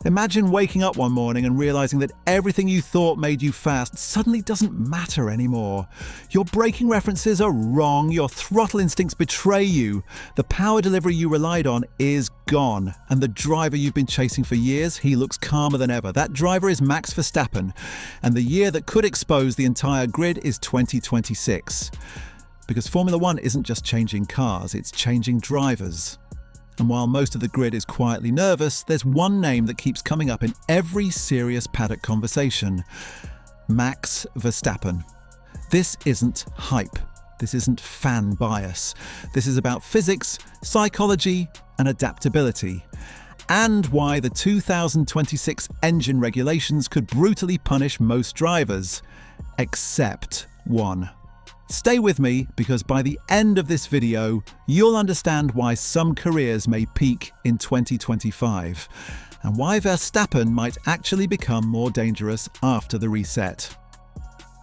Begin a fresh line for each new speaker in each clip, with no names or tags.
Imagine waking up one morning and realizing that everything you thought made you fast suddenly doesn't matter anymore. Your braking references are wrong, your throttle instincts betray you, the power delivery you relied on is gone, and the driver you've been chasing for years, he looks calmer than ever. That driver is Max Verstappen, and the year that could expose the entire grid is 2026. Because Formula One isn't just changing cars, it's changing drivers. And while most of the grid is quietly nervous, there's one name that keeps coming up in every serious paddock conversation: Max Verstappen. This isn't hype. This isn't fan bias. This is about physics, psychology, and adaptability. And why the 2026 engine regulations could brutally punish most drivers, except one. Stay with me, because by the end of this video, you'll understand why some careers may peak in 2025, and why Verstappen might actually become more dangerous after the reset.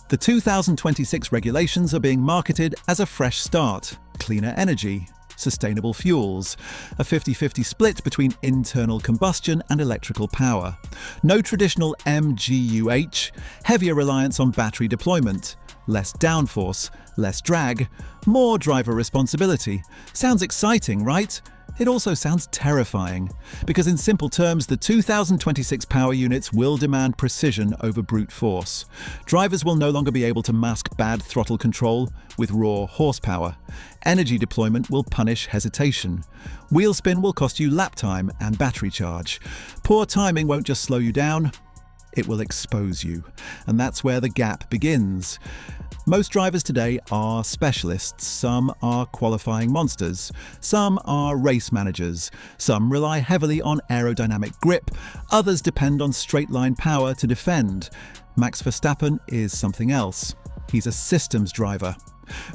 The 2026 regulations are being marketed as a fresh start, cleaner energy, sustainable fuels, a 50-50 split between internal combustion and electrical power, no traditional MGUH, heavier reliance on battery deployment, less downforce, less drag, more driver responsibility. Sounds exciting, right? It also sounds terrifying, because in simple terms, the 2026 power units will demand precision over brute force. Drivers will no longer be able to mask bad throttle control with raw horsepower. Energy deployment will punish hesitation. Wheel spin will cost you lap time and battery charge. Poor timing won't just slow you down, it will expose you. And that's where the gap begins. Most drivers today are specialists. Some are qualifying monsters. Some are race managers. Some rely heavily on aerodynamic grip. Others depend on straight-line power to defend. Max Verstappen is something else. He's a systems driver.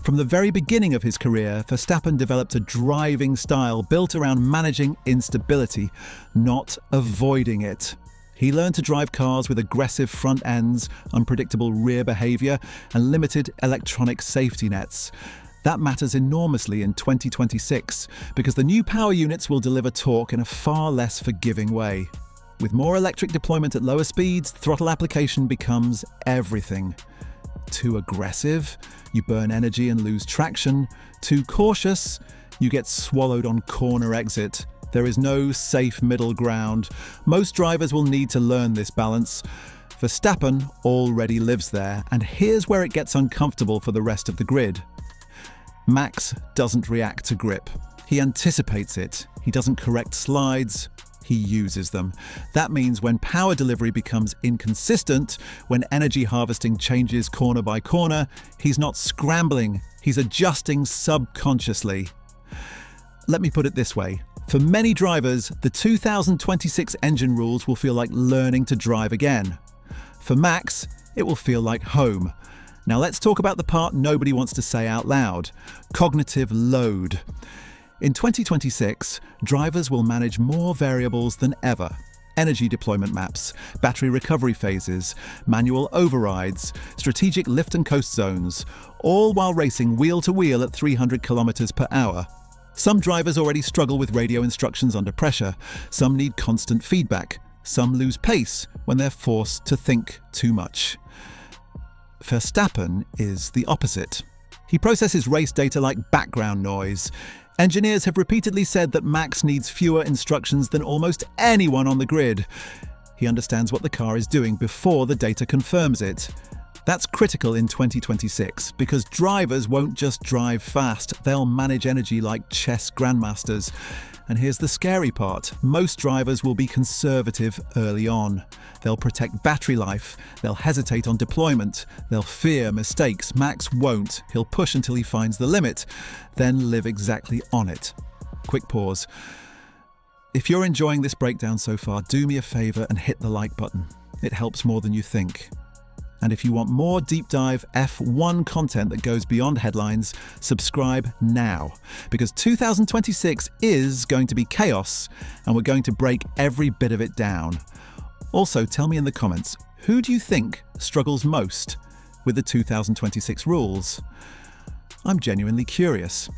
From the very beginning of his career, Verstappen developed a driving style built around managing instability, not avoiding it. He learned to drive cars with aggressive front ends, unpredictable rear behavior, and limited electronic safety nets. That matters enormously in 2026, because the new power units will deliver torque in a far less forgiving way. With more electric deployment at lower speeds, throttle application becomes everything. Too aggressive, you burn energy and lose traction. Too cautious, you get swallowed on corner exit. There is no safe middle ground. Most drivers will need to learn this balance. Verstappen already lives there, and here's where it gets uncomfortable for the rest of the grid. Max doesn't react to grip. He anticipates it. He doesn't correct slides. He uses them. That means when power delivery becomes inconsistent, when energy harvesting changes corner by corner, he's not scrambling. He's adjusting subconsciously. Let me put it this way. For many drivers, the 2026 engine rules will feel like learning to drive again. For Max, it will feel like home. Now let's talk about the part nobody wants to say out loud: cognitive load. In 2026, drivers will manage more variables than ever. Energy deployment maps, battery recovery phases, manual overrides, strategic lift and coast zones, all while racing wheel to wheel at 300 kilometers per hour. Some drivers already struggle with radio instructions under pressure. Some need constant feedback. Some lose pace when they're forced to think too much. Verstappen is the opposite. He processes race data like background noise. Engineers have repeatedly said that Max needs fewer instructions than almost anyone on the grid. He understands what the car is doing before the data confirms it. That's critical in 2026, because drivers won't just drive fast, they'll manage energy like chess grandmasters. And here's the scary part: most drivers will be conservative early on. They'll protect battery life, they'll hesitate on deployment, they'll fear mistakes. Max won't. He'll push until he finds the limit, then live exactly on it. Quick pause. If you're enjoying this breakdown so far, do me a favor and hit the like button. It helps more than you think. And if you want more deep dive F1 content that goes beyond headlines, subscribe now, because 2026 is going to be chaos, and we're going to break every bit of it down. Also, tell me in the comments, who do you think struggles most with the 2026 rules? I'm genuinely curious.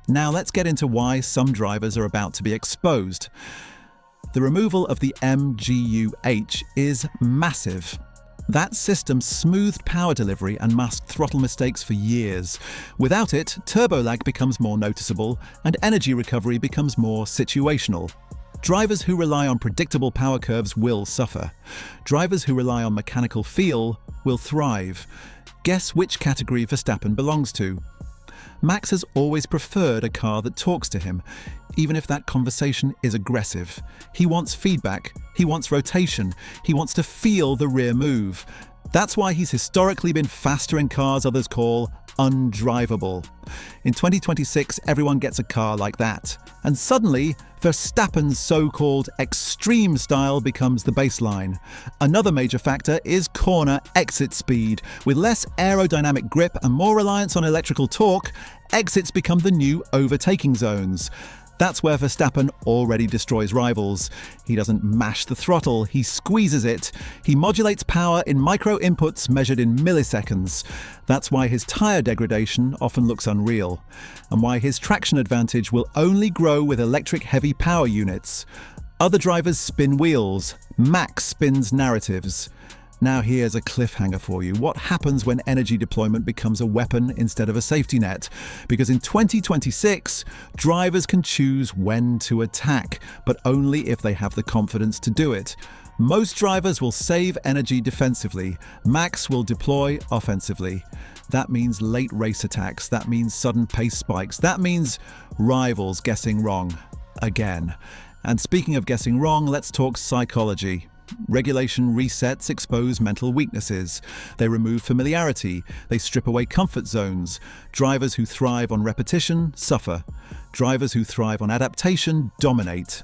Now let's get into why some drivers are about to be exposed. The removal of the MGU-H is massive. That system smoothed power delivery and masked throttle mistakes for years. Without it, turbo lag becomes more noticeable and energy recovery becomes more situational. Drivers who rely on predictable power curves will suffer. Drivers who rely on mechanical feel will thrive. Guess which category Verstappen belongs to? Max has always preferred a car that talks to him, even if that conversation is aggressive. He wants feedback, he wants rotation, he wants to feel the rear move. That's why he's historically been faster in cars others call undrivable. In 2026, everyone gets a car like that. And suddenly, Verstappen's so-called extreme style becomes the baseline. Another major factor is corner exit speed. With less aerodynamic grip and more reliance on electrical torque, exits become the new overtaking zones. That's where Verstappen already destroys rivals. He doesn't mash the throttle, he squeezes it. He modulates power in micro inputs measured in milliseconds. That's why his tyre degradation often looks unreal, and why his traction advantage will only grow with electric heavy power units. Other drivers spin wheels, Max spins narratives. Now here's a cliffhanger for you. What happens when energy deployment becomes a weapon instead of a safety net? Because in 2026, drivers can choose when to attack, but only if they have the confidence to do it. Most drivers will save energy defensively. Max will deploy offensively. That means late race attacks. That means sudden pace spikes. That means rivals guessing wrong again. And speaking of guessing wrong, let's talk psychology. Regulation resets expose mental weaknesses. They remove familiarity. They strip away comfort zones. Drivers who thrive on repetition suffer. Drivers who thrive on adaptation dominate.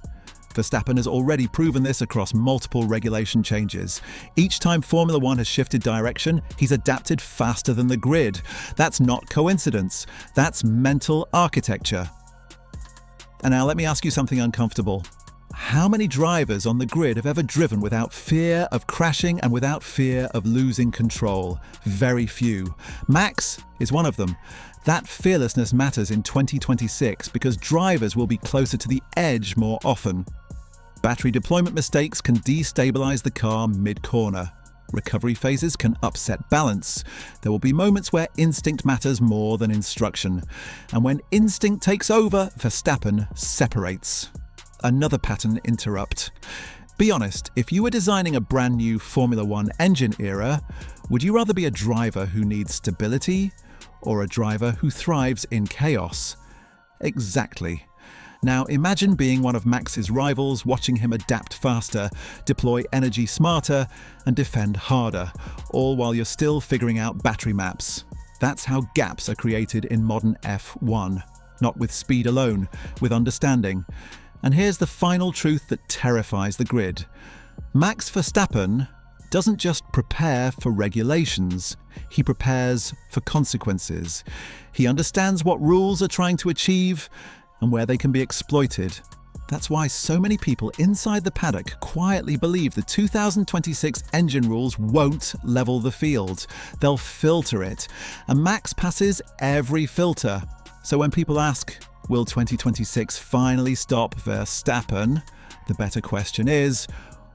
Verstappen has already proven this across multiple regulation changes. Each time Formula One has shifted direction, he's adapted faster than the grid. That's not coincidence. That's mental architecture. And now let me ask you something uncomfortable. How many drivers on the grid have ever driven without fear of crashing and without fear of losing control? Very few. Max is one of them. That fearlessness matters in 2026 because drivers will be closer to the edge more often. Battery deployment mistakes can destabilize the car mid-corner. Recovery phases can upset balance. There will be moments where instinct matters more than instruction. And when instinct takes over, Verstappen separates. Another pattern interrupt. Be honest, if you were designing a brand new Formula One engine era, would you rather be a driver who needs stability or a driver who thrives in chaos? Exactly. Now imagine being one of Max's rivals, watching him adapt faster, deploy energy smarter, and defend harder, all while you're still figuring out battery maps. That's how gaps are created in modern F1. Not with speed alone, with understanding. And here's the final truth that terrifies the grid. Max Verstappen doesn't just prepare for regulations, he prepares for consequences. He understands what rules are trying to achieve and where they can be exploited. That's why so many people inside the paddock quietly believe the 2026 engine rules won't level the field. They'll filter it, and Max passes every filter. So when people ask, will 2026 finally stop Verstappen? The better question is,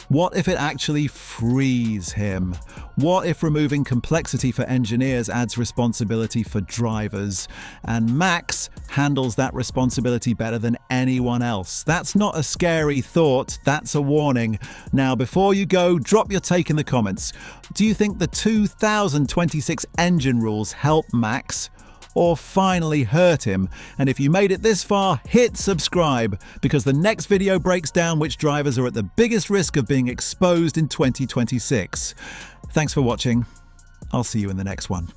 what if it actually frees him? What if removing complexity for engineers adds responsibility for drivers? And Max handles that responsibility better than anyone else. That's not a scary thought, that's a warning. Now, before you go, drop your take in the comments. Do you think the 2026 engine rules help Max or finally hurt him? And if you made it this far, hit subscribe, because the next video breaks down which drivers are at the biggest risk of being exposed in 2026. Thanks for watching. I'll see you in the next one.